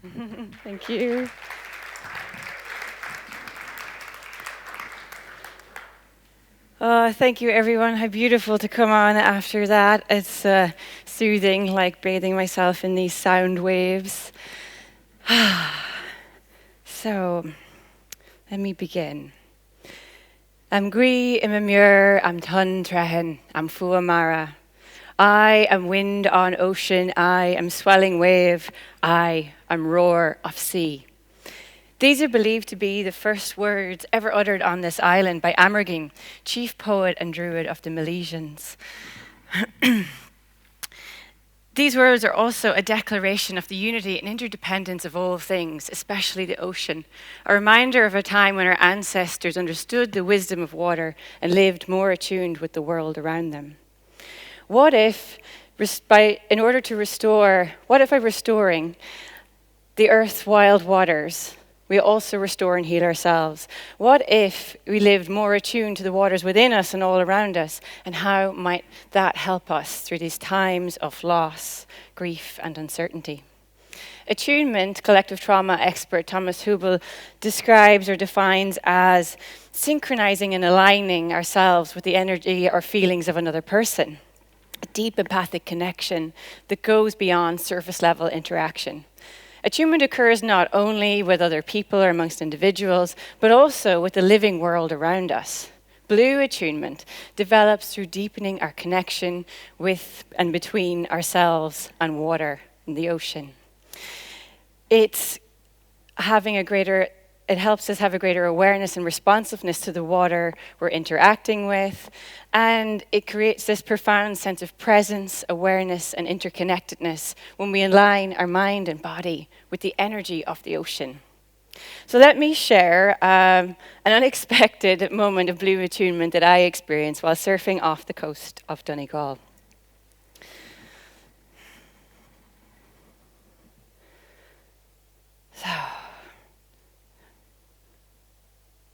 Thank you. Oh, thank you, everyone. How beautiful to come on after that. It's soothing, like bathing myself in these sound waves. So, let me begin. Am grí im muir am tun trehin, am fuamara. I am wind on ocean, I am swelling wave, I am roar of sea. These are believed to be the first words ever uttered on this island by Amerging, chief poet and druid of the Milesians. These words are also a declaration of the unity and interdependence of all things, especially the ocean, a reminder of a time when our ancestors understood the wisdom of water and lived more attuned with the world around them. What if, by restoring the earth's wild waters, we also restore and heal ourselves? What if we lived more attuned to the waters within us and all around us? And how might that help us through these times of loss, grief, and uncertainty? Attunement, collective trauma expert Thomas Hubel describes or defines as synchronizing and aligning ourselves with the energy or feelings of another person. A deep empathic connection that goes beyond surface level interaction. Attunement occurs not only with other people or amongst individuals, but also with the living world around us. Blue attunement develops through deepening our connection with and between ourselves and water and the ocean. It helps us have a greater awareness and responsiveness to the water we're interacting with, and it creates this profound sense of presence, awareness, and interconnectedness when we align our mind and body with the energy of the ocean. So let me share an unexpected moment of blue attunement that I experienced while surfing off the coast of Donegal. So,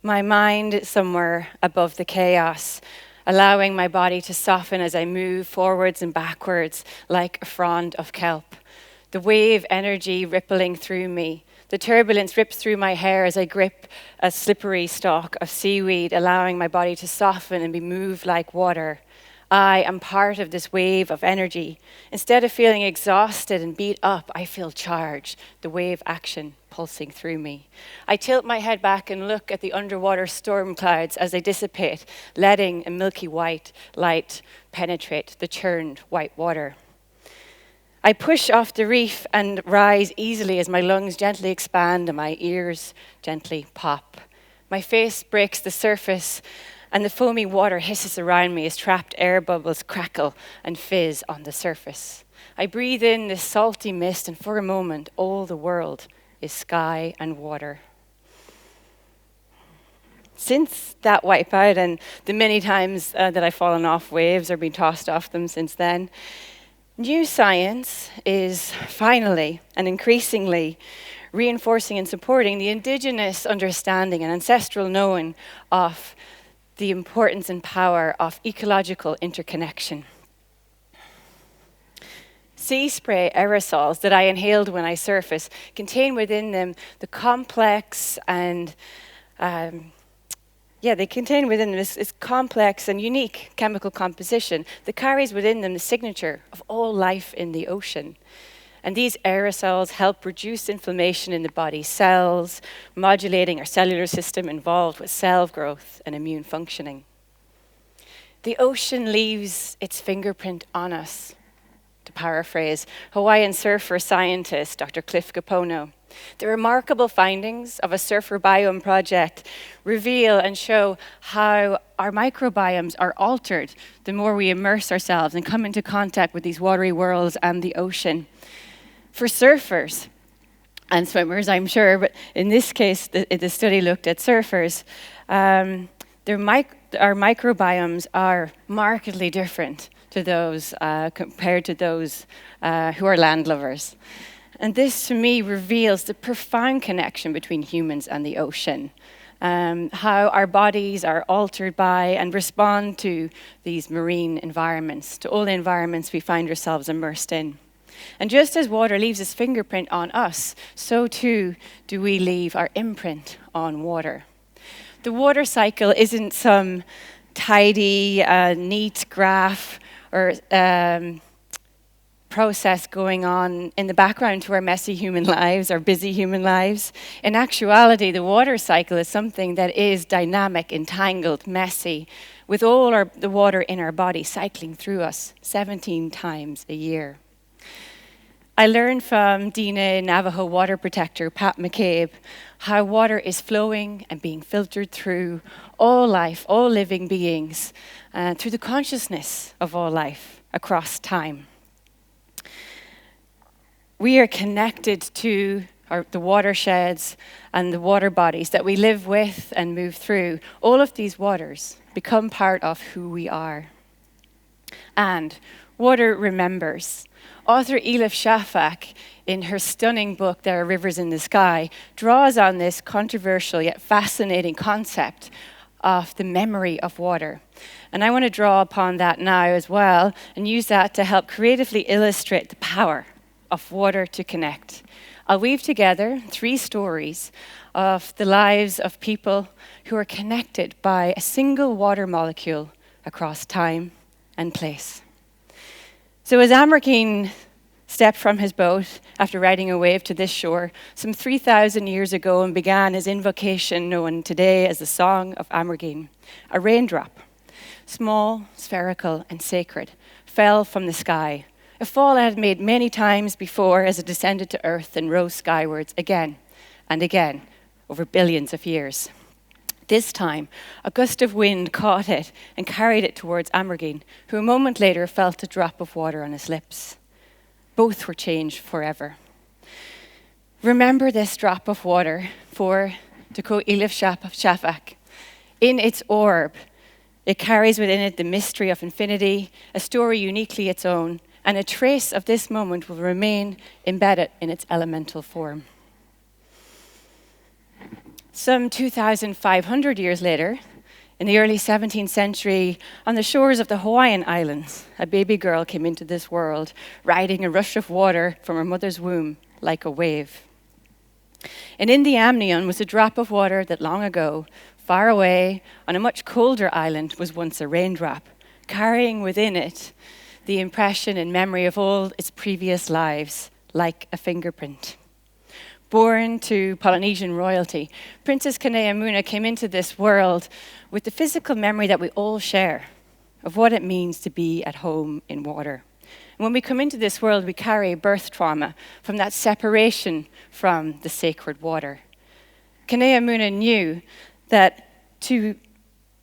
my mind is somewhere above the chaos, allowing my body to soften as I move forwards and backwards like a frond of kelp. The wave energy rippling through me. The turbulence rips through my hair as I grip a slippery stalk of seaweed, allowing my body to soften and be moved like water. I am part of this wave of energy. Instead of feeling exhausted and beat up, I feel charged, the wave action pulsing through me. I tilt my head back and look at the underwater storm clouds as they dissipate, letting a milky white light penetrate the churned white water. I push off the reef and rise easily as my lungs gently expand and my ears gently pop. My face breaks the surface and the foamy water hisses around me as trapped air bubbles crackle and fizz on the surface. I breathe in this salty mist, and for a moment, all the world is sky and water. Since that wipeout and the many times that I've fallen off waves or been tossed off them since then, new science is finally and increasingly reinforcing and supporting the indigenous understanding and ancestral knowing of the importance and power of ecological interconnection. Sea spray aerosols that I inhaled when I surface contain within them the complex and they contain within them this complex and unique chemical composition that carries within them the signature of all life in the ocean. And these aerosols help reduce inflammation in the body cells, modulating our cellular system involved with cell growth and immune functioning. The ocean leaves its fingerprint on us, to paraphrase Hawaiian surfer scientist Dr. Cliff Gapono. The remarkable findings of a surfer biome project reveal and show how our microbiomes are altered the more we immerse ourselves and come into contact with these watery worlds and the ocean. For surfers and swimmers, I'm sure, but in this case, the study looked at surfers, our microbiomes are markedly different to those compared to those who are landlubbers. And this, to me, reveals the profound connection between humans and the ocean, how our bodies are altered by and respond to these marine environments, to all the environments we find ourselves immersed in. And just as water leaves its fingerprint on us, so too do we leave our imprint on water. The water cycle isn't some tidy, neat graph or process going on in the background to our messy human lives, our busy human lives. In actuality, the water cycle is something that is dynamic, entangled, messy, with all the water in our body cycling through us 17 times a year. I learned from Dina Navajo water protector Pat McCabe how water is flowing and being filtered through all life, all living beings, through the consciousness of all life across time. We are connected to the watersheds and the water bodies that we live with and move through. All of these waters become part of who we are. And water remembers. Author Elif Shafak, in her stunning book, There Are Rivers in the Sky, draws on this controversial yet fascinating concept of the memory of water. And I want to draw upon that now as well and use that to help creatively illustrate the power of water to connect. I'll weave together 3 stories of the lives of people who are connected by a single water molecule across time and place. So as Amerkeen stepped from his boat after riding a wave to this shore some 3,000 years ago and began his invocation known today as the Song of Amerkeen, a raindrop, small, spherical, and sacred, fell from the sky. A fall it had made many times before as it descended to earth and rose skywards again and again over billions of years. This time, a gust of wind caught it and carried it towards Amerkeen, who a moment later felt a drop of water on his lips. Both were changed forever. Remember this drop of water, for, to quote Elif Shafak, in its orb, it carries within it the mystery of infinity, a story uniquely its own, and a trace of this moment will remain embedded in its elemental form. Some 2,500 years later, in the early 17th century, on the shores of the Hawaiian Islands, a baby girl came into this world, riding a rush of water from her mother's womb like a wave. And in the amnion was a drop of water that long ago, far away, on a much colder island, was once a raindrop, carrying within it the impression and memory of all its previous lives, like a fingerprint. Born to Polynesian royalty, Princess Kaneamuna came into this world with the physical memory that we all share of what it means to be at home in water. And when we come into this world, we carry birth trauma from that separation from the sacred water. Kaneamuna knew that to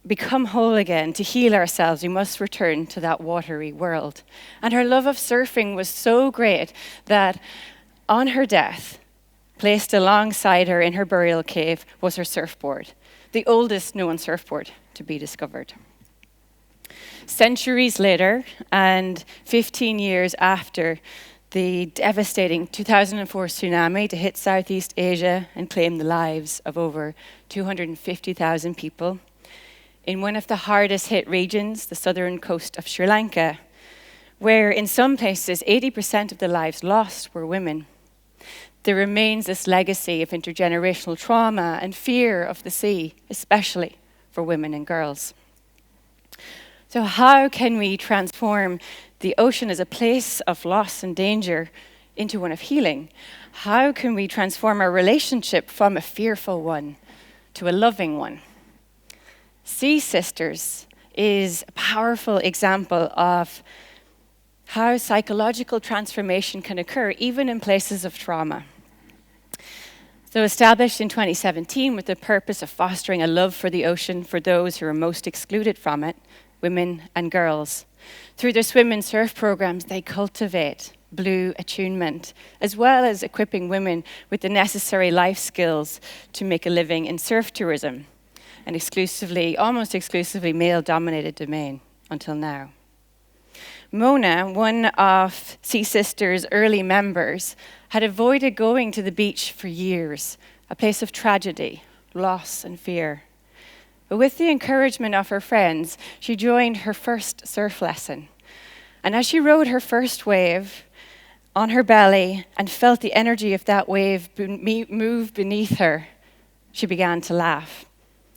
become whole again, to heal ourselves, we must return to that watery world. And her love of surfing was so great that on her death, placed alongside her in her burial cave was her surfboard, the oldest known surfboard to be discovered. Centuries later, and 15 years after the devastating 2004 tsunami to hit Southeast Asia and claim the lives of over 250,000 people, in one of the hardest hit regions, the southern coast of Sri Lanka, where in some places 80% of the lives lost were women. There remains this legacy of intergenerational trauma and fear of the sea, especially for women and girls. So how can we transform the ocean as a place of loss and danger into one of healing? How can we transform our relationship from a fearful one to a loving one? Sea Sisters is a powerful example of how psychological transformation can occur even in places of trauma. So established in 2017 with the purpose of fostering a love for the ocean for those who are most excluded from it, women and girls. Through their swim and surf programs, they cultivate blue attunement, as well as equipping women with the necessary life skills to make a living in surf tourism, an almost exclusively male-dominated domain until now. Mona, one of Sea Sisters' early members, had avoided going to the beach for years, a place of tragedy, loss, and fear. But with the encouragement of her friends, she joined her first surf lesson. And as she rode her first wave, on her belly and felt the energy of that wave move beneath her, she began to laugh.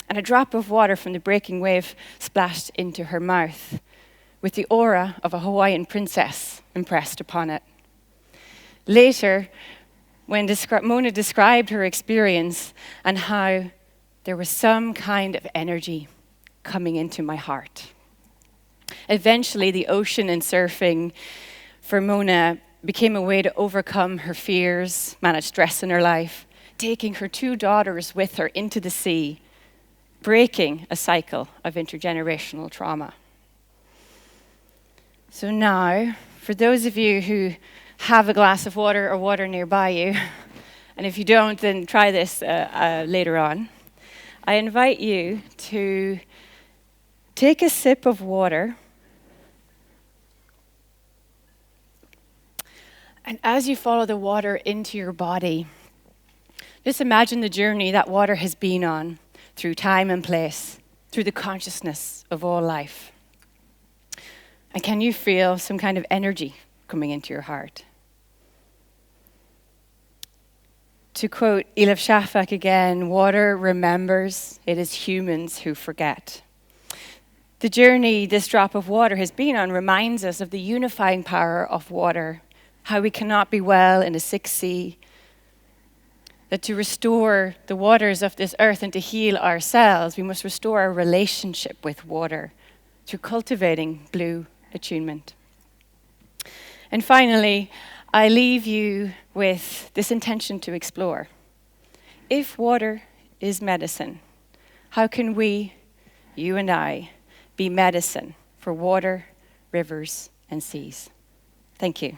And a drop of water from the breaking wave splashed into her mouth, with the aura of a Hawaiian princess impressed upon it. Later, when Mona described her experience and how there was some kind of energy coming into my heart. Eventually, the ocean and surfing for Mona became a way to overcome her fears, manage stress in her life, taking her 2 daughters with her into the sea, breaking a cycle of intergenerational trauma. So now, for those of you who have a glass of water or water nearby you, and if you don't, then try this later on, I invite you to take a sip of water, and as you follow the water into your body, just imagine the journey that water has been on through time and place, through the consciousness of all life. And can you feel some kind of energy coming into your heart? To quote Elif Shafak again, water remembers, it is humans who forget. The journey this drop of water has been on reminds us of the unifying power of water, how we cannot be well in a sick sea, that to restore the waters of this earth and to heal ourselves, we must restore our relationship with water through cultivating blue attunement. And finally, I leave you with this intention to explore. If water is medicine, how can we, you and I, be medicine for water, rivers, and seas? Thank you.